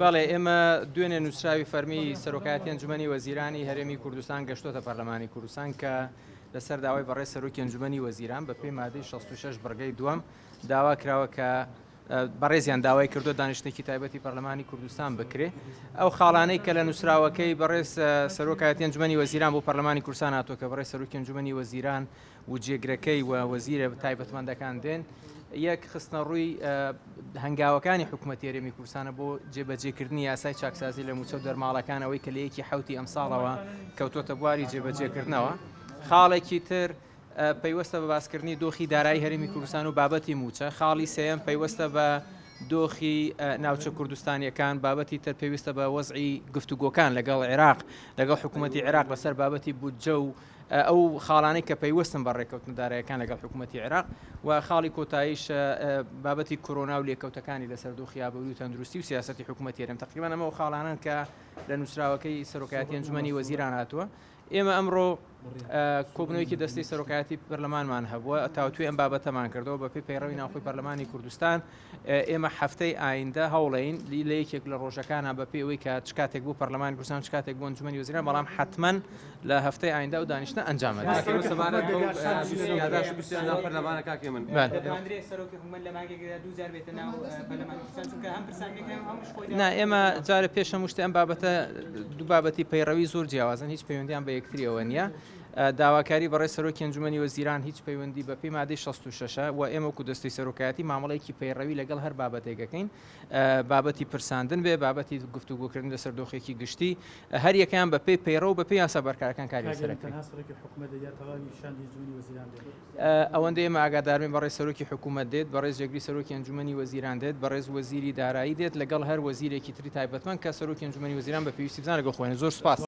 بەڵێ ئێمە دوێنێ نووسراوی فەرمی سەرۆکایەتی ئەنجومەنی وەزیرانی هەرێمی کوردستان گەشتۆتە پەرلەمانی کوردستان کە لەسەر داوای بەڕێز سەرۆکی ئەنجومەنی وەزیران بە پێی مادەی 66 بڕگەی دووەم داوا کراوە کە بەڕێزیان داوای کردو دانیشتێکی تایبەتی پەرلەمانی کوردستان بکرێ ئەو خاڵانەی کە لە نووسراوەکەی بەڕێز سەرۆکایەتی ئەنجومەنی وەزیران بۆ پەرلەمانی کوردستان هاتووە کە بەڕێز سەرۆکی ئەنجومەنی وەزیران و جێگرەکەی و وەزیرە تایبەتمەندەکان دێن یەک خستنە ڕووی هەنگاوەکانی حکوومەتی هەرێمی کوردستانە بۆ جێبەجێکردنی یاسای چاکسازی لە موچە و دەرماڵەکانەوەی کە لە یەکی حوتی ئەمساڵەوە کەوتۆتە بواری جێبەجێکردنەوە خاڵێکی تر پەیوەستە بە باسکردنی دۆخی دارایی هەرێمی کوردستان و بابەتی موچە خاڵی سێم پەیوەستە بە دۆخی ناوچە کوردستانیەکان بابەتی تر پێویستە بە وەزعی گفتوگۆکان لەگەڵ عێراق لەگەڵ حکوومەتی عێراق لەسەر بابەتی بودجە و ئەو خاڵانەی کە پەیوەستن بە ڕێکەوتن داراییەکان لەگەڵ حکوومەتی عێراق و خاڵی کۆتاییش بابەتی کۆرۆنا و لێکەوتەکانی لەسەر دۆخی ئابووری و تەندروستی و سیاسەتی حکوومەتی هەرێم تقریبان ئەمە خاڵانن کە لە نووسراوەکەی سەرۆکایەتی ئەنجومەنی وەزیران هاتووە ئێمە ئەمڕۆ کۆبنەوەیکی دەستی سەرۆکایەتی پەرلەمانمان هەبووە تاوتوی ئەم بابەتەمان کردەوە بە پێی پەیڕەوی ناوخۆی پەرلەمانی کوردستان ئێمە هەفتەی ئایندە هەوڵین لە یەکێک لە ڕۆژەکانە بە پێی کە چ کاتێک بۆ پەرلەمانی کوردستان چ کاتێک بۆ ئەنجومەنی وەزیران بەڵام حتمەن لە هەفتەی ئایندە و دانیشتە ئەنجامە نا ئێمە جارە پێش هەموو شتێ ئەم بابەتە دوو بابەتی پەیڕەوی زۆر جیاوازن هیچ پەیوەندیان بە یەکتریەوە نییە داواکاری بەڕێز سەرۆکی ئەنجومەنی وەزیران هیچ پەیوەندی بە پێی مادەی 66 و ئێمە وەکو دەستەی سەرۆکایەتی مامەڵەیەکی پەیڕەوی لەگەڵ هەر بابەتێکەکەین بابەتی پرساندن بێ بابەتی گفتوگۆکردن لەسەر دۆخێکی گشتی هەر یەکیان بە پێی پەیڕە و بە پێی یاسا بەرکارەکان کاری لەسەرەکەن ئەوەندە ئێمە ئاگاداربین بەڕێز سەرۆکی حکوومەت دێت بەڕێز جێگری سەرۆکی ئەنجومەنی وەزیران دێت بەڕێز وەزیری دارایی دێت لەگەڵ هەر وەزیرێکی تری تایبەتمەند کە سەرۆکی ئەنجومەنی وەزیران بە پێویستی بزانە لەگەڵ خۆیان زۆر سوپاس